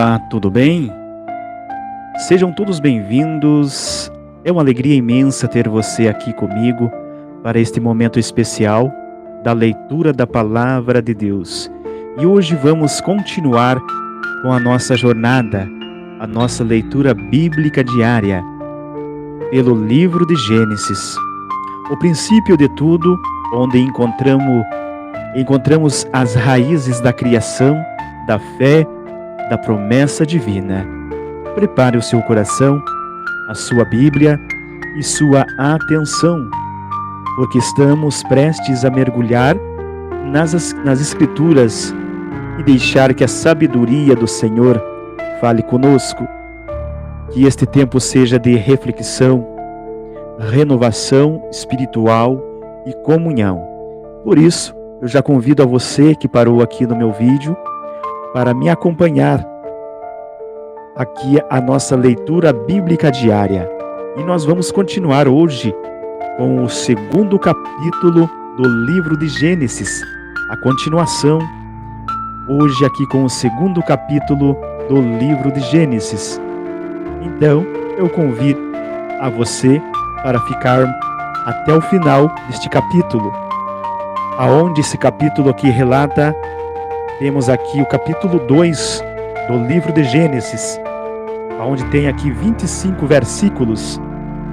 Olá, tudo bem? Sejam todos bem-vindos. É uma alegria imensa ter você aqui comigo para este momento especial da leitura da Palavra de Deus. E hoje vamos continuar com a nossa jornada, a nossa leitura bíblica diária, pelo livro de Gênesis. O princípio de tudo, onde encontramos as raízes da criação, da fé, da promessa divina. Prepare o seu coração, a sua Bíblia e sua atenção, porque estamos prestes a mergulhar nas Escrituras e deixar que a sabedoria do Senhor fale conosco. Que este tempo seja de reflexão, renovação espiritual e comunhão. Por isso, eu já convido a você que parou aqui no meu vídeo para me acompanhar aqui a nossa leitura bíblica diária. E nós vamos continuar hoje com o segundo capítulo do livro de Gênesis, a continuação, hoje aqui com o segundo capítulo do livro de Gênesis. Então, eu convido a você para ficar até o final deste capítulo, aonde esse capítulo aqui relata. Temos aqui o capítulo 2 do livro de Gênesis, onde tem aqui 25 versículos,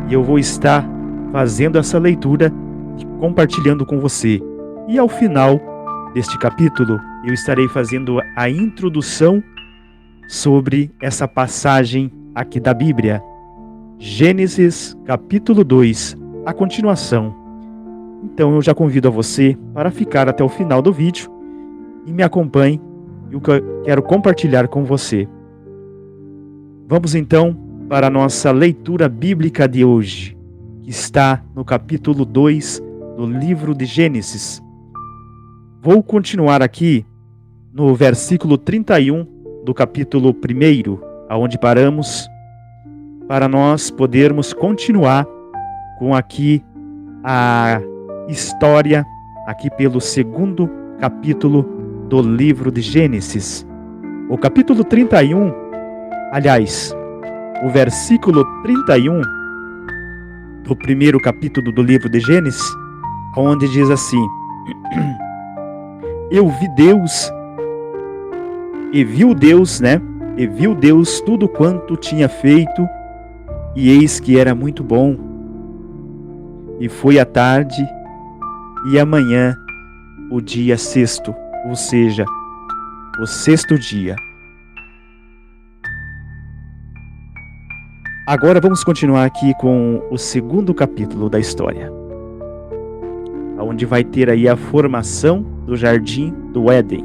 e eu vou estar fazendo essa leitura e compartilhando com você. E ao final deste capítulo, eu estarei fazendo a introdução sobre essa passagem aqui da Bíblia. Gênesis capítulo 2, a continuação. Então eu já convido a você para ficar até o final do vídeo e me acompanhe e o que eu quero compartilhar com você. Vamos então para a nossa leitura bíblica de hoje, que está no capítulo 2 do livro de Gênesis. Vou continuar aqui no versículo 31 do capítulo 1, aonde paramos, para nós podermos continuar com aqui a história, aqui pelo segundo capítulo do livro de Gênesis. O capítulo 31, aliás, o versículo 31 do primeiro capítulo do livro de Gênesis, onde diz assim: Eu vi Deus, e viu Deus tudo quanto tinha feito, e eis que era muito bom. E foi a tarde e amanhã o dia sexto, ou seja, o sexto dia. Agora vamos continuar aqui com o segundo capítulo da história, onde vai ter aí a formação do jardim do Éden.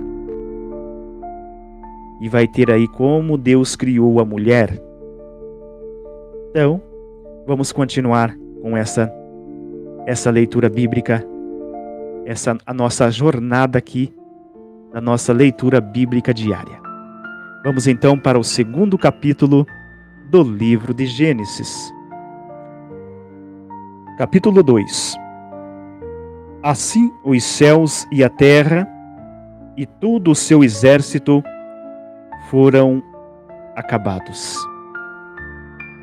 E vai ter aí como Deus criou a mulher. Então, vamos continuar com essa leitura bíblica, a nossa jornada aqui, na nossa leitura bíblica diária. Vamos então para o segundo capítulo do livro de Gênesis. Capítulo 2. Assim os céus e a terra e todo o seu exército foram acabados.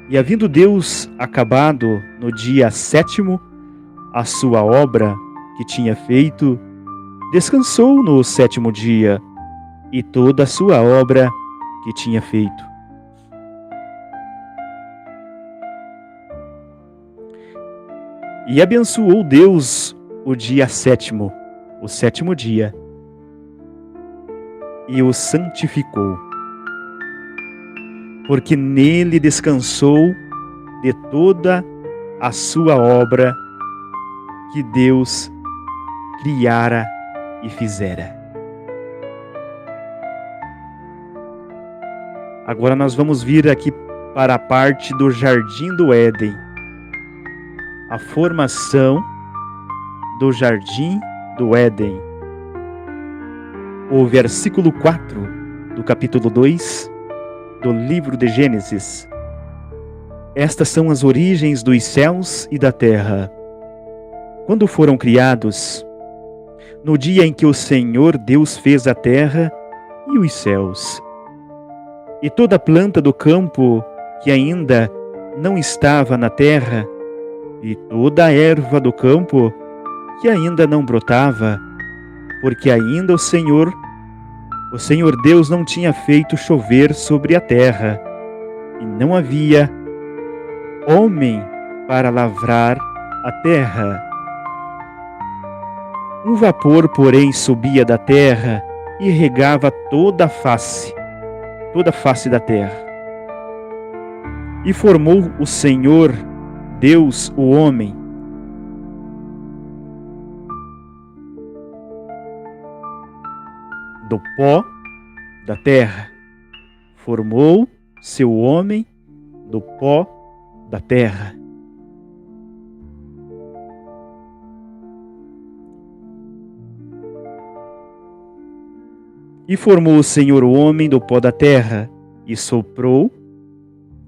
E havendo Deus acabado no dia sétimo a sua obra que tinha feito, descansou no sétimo dia e toda a sua obra que tinha feito. E abençoou Deus o dia sétimo, o sétimo dia, e o santificou, porque nele descansou de toda a sua obra que Deus criara e fizera. Agora nós vamos vir aqui para a parte do jardim do Éden, a formação do jardim do Éden. O versículo 4 do capítulo 2 do livro de Gênesis. Estas são as origens dos céus e da terra, quando foram criados, no dia em que o Senhor Deus fez a terra e os céus. E toda planta do campo que ainda não estava na terra, e toda a erva do campo que ainda não brotava, porque ainda o Senhor Deus não tinha feito chover sobre a terra, e não havia homem para lavrar a terra. Um vapor, porém, subia da terra e regava toda a face da terra. E formou o Senhor Deus o homem do pó da terra. Formou seu homem do pó da terra. E formou o Senhor o homem do pó da terra, e soprou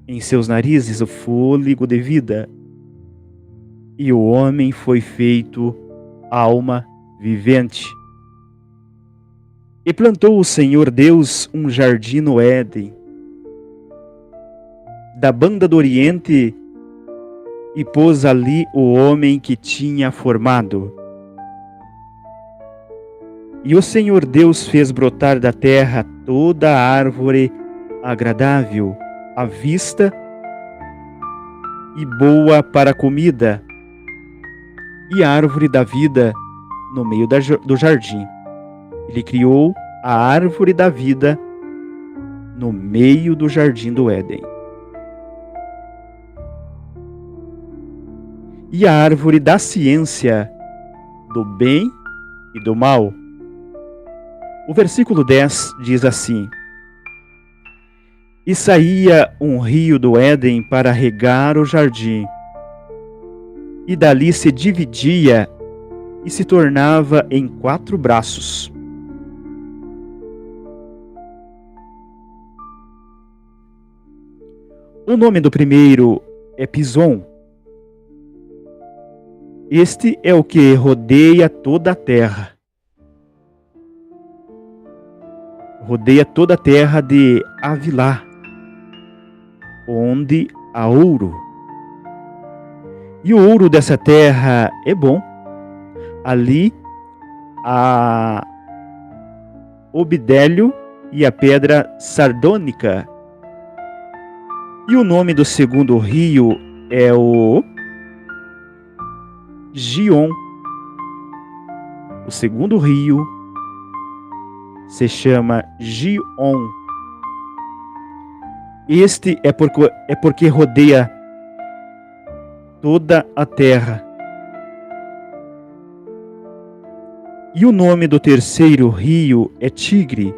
em seus narizes o fôlego de vida, e o homem foi feito alma vivente. E plantou o Senhor Deus um jardim no Éden, da banda do Oriente, e pôs ali o homem que tinha formado. E o Senhor Deus fez brotar da terra toda a árvore agradável à vista e boa para a comida, e a árvore da vida no meio do jardim. Ele criou a árvore da vida no meio do jardim do Éden. E a árvore da ciência do bem e do mal. O versículo 10 diz assim: E saía um rio do Éden para regar o jardim, e dali se dividia e se tornava em 4 braços. O nome do primeiro é Pison. Este é o que rodeia toda a terra. Rodeia toda a terra de Havilá, onde há ouro. E o ouro dessa terra é bom. Ali há o bidélio e a pedra sardônica. E o nome do segundo rio é o Gion. O segundo rio se chama Gion. Este é porque rodeia toda a terra. E o nome do terceiro rio é Tigre.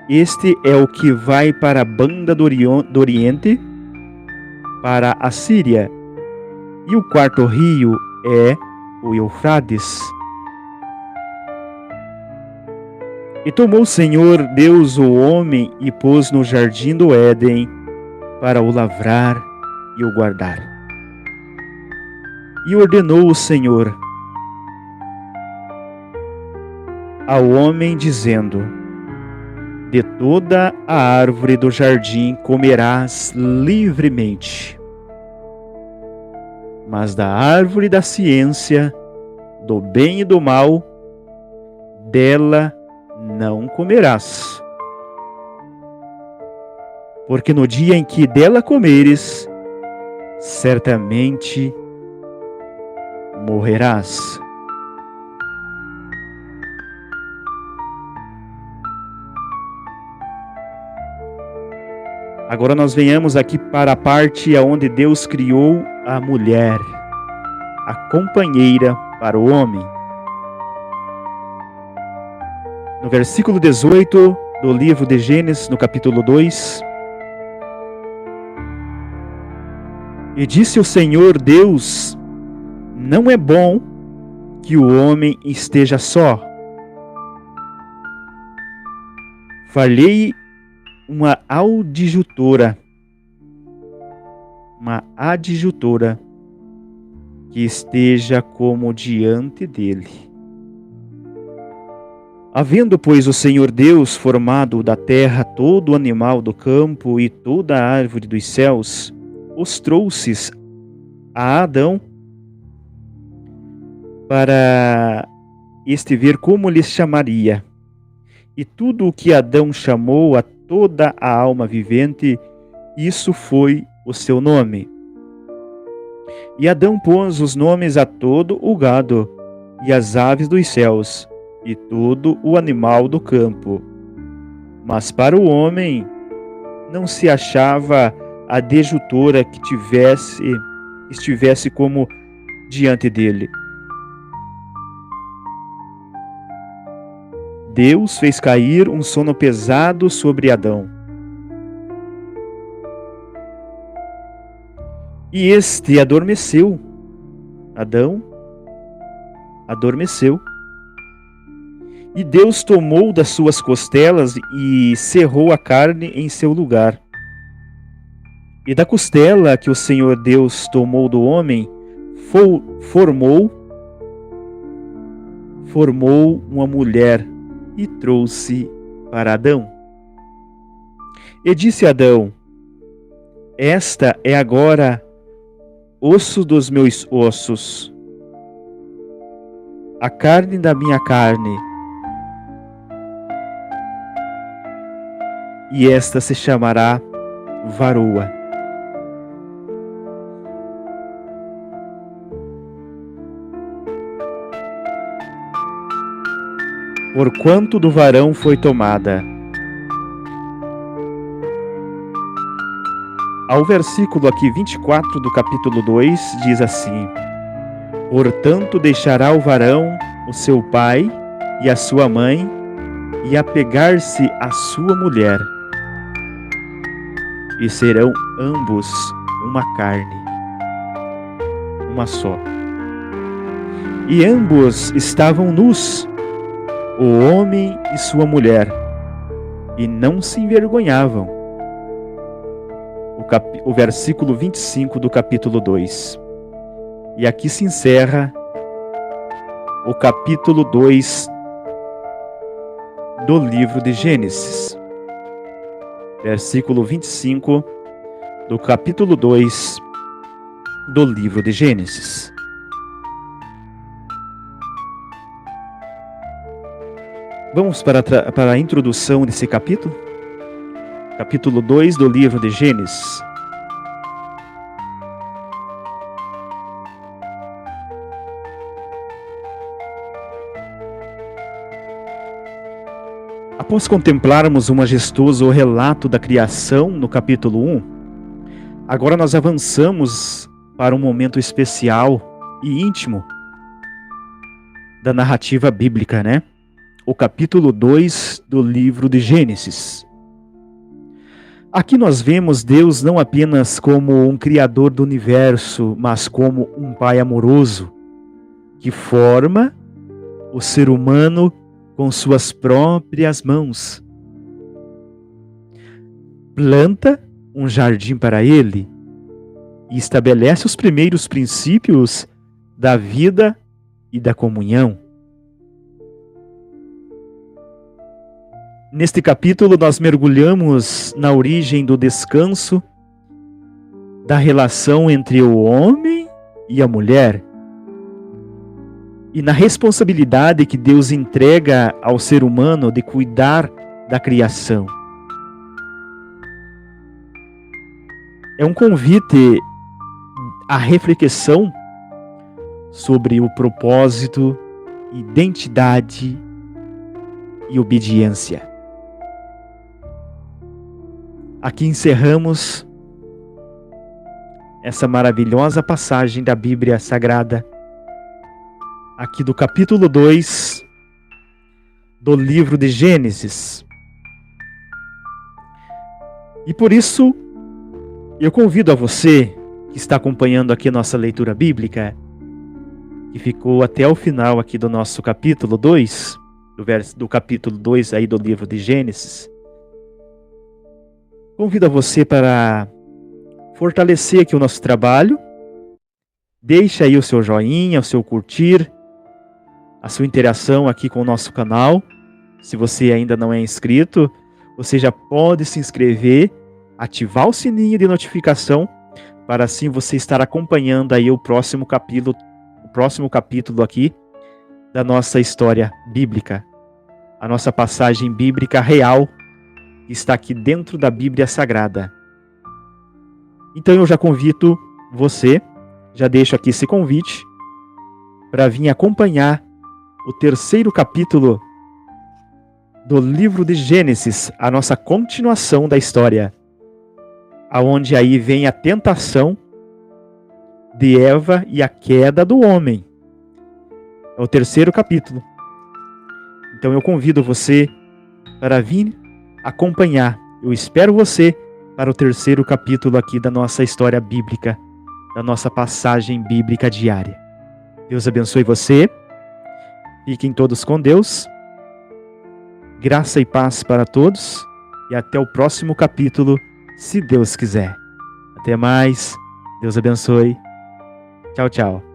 Este é o que vai para a banda do Oriente, para a Síria. E o quarto rio é o Eufrates. E tomou o Senhor Deus o homem e pôs no jardim do Éden para o lavrar e o guardar. E ordenou o Senhor ao homem, dizendo: De toda a árvore do jardim comerás livremente, mas da árvore da ciência, do bem e do mal, dela não comerás. Porque no dia em que dela comeres, certamente morrerás. Agora nós venhamos aqui para a parte onde Deus criou a mulher, a companheira para o homem. No versículo 18 do livro de Gênesis, no capítulo 2, e disse o Senhor Deus: Não é bom que o homem esteja só. Farei uma adjutora que esteja como diante dele. Havendo, pois, o Senhor Deus formado da terra todo animal do campo e toda árvore dos céus, os trouxe a Adão para este ver como lhes chamaria. E tudo o que Adão chamou a toda a alma vivente, isso foi o seu nome. E Adão pôs os nomes a todo o gado, e as aves dos céus, e todo o animal do campo. Mas para o homem não se achava adjutora que estivesse como diante dele. Deus fez cair um sono pesado sobre Adão. E este adormeceu. Adão adormeceu. E Deus tomou das suas costelas e cerrou a carne em seu lugar. E da costela que o Senhor Deus tomou do homem, formou uma mulher e trouxe para Adão. E disse Adão: esta é agora osso dos meus ossos, a carne da minha carne. E esta se chamará varoa. Porquanto do varão foi tomada. Ao versículo aqui 24 do capítulo 2 diz assim: portanto deixará o varão o seu pai e a sua mãe, e apegar-se à sua mulher, e serão ambos uma carne, uma só. E ambos estavam nus, o homem e sua mulher, e não se envergonhavam. O versículo 25 do capítulo 2. E aqui se encerra o capítulo 2 do livro de Gênesis. Versículo 25 do capítulo 2 do livro de Gênesis. Vamos para a introdução desse capítulo? Capítulo 2 do livro de Gênesis. Após contemplarmos um majestoso relato da criação no capítulo 1, agora nós avançamos para um momento especial e íntimo da narrativa bíblica, né? O capítulo 2 do livro de Gênesis. Aqui nós vemos Deus não apenas como um criador do universo, mas como um pai amoroso, que forma o ser humano com suas próprias mãos. Planta um jardim para ele e estabelece os primeiros princípios da vida e da comunhão. Neste capítulo nós mergulhamos na origem do descanso, da relação entre o homem e a mulher, e na responsabilidade que Deus entrega ao ser humano de cuidar da criação. É um convite à reflexão sobre o propósito, identidade e obediência. Aqui encerramos essa maravilhosa passagem da Bíblia Sagrada, aqui do capítulo 2 do livro de Gênesis. E por isso, eu convido a você que está acompanhando aqui nossa leitura bíblica, que ficou até o final aqui do nosso capítulo 2, do capítulo 2 aí do livro de Gênesis. Convido a você para fortalecer aqui o nosso trabalho. Deixe aí o seu joinha, o seu curtir, a sua interação aqui com o nosso canal. Se você ainda não é inscrito, você já pode se inscrever, ativar o sininho de notificação, para assim você estar acompanhando aí o próximo capítulo aqui da nossa história bíblica. A nossa passagem bíblica real está aqui dentro da Bíblia Sagrada. Então eu já convido você, já deixo aqui esse convite, para vir acompanhar o terceiro capítulo do livro de Gênesis, a nossa continuação da história, aonde aí vem a tentação de Eva e a queda do homem. É o terceiro capítulo. Então eu convido você para vir acompanhar. Eu espero você para o terceiro capítulo aqui da nossa história bíblica, da nossa passagem bíblica diária. Deus abençoe você. Fiquem todos com Deus. Graça e paz para todos. E até o próximo capítulo, se Deus quiser. Até mais. Deus abençoe. Tchau, tchau.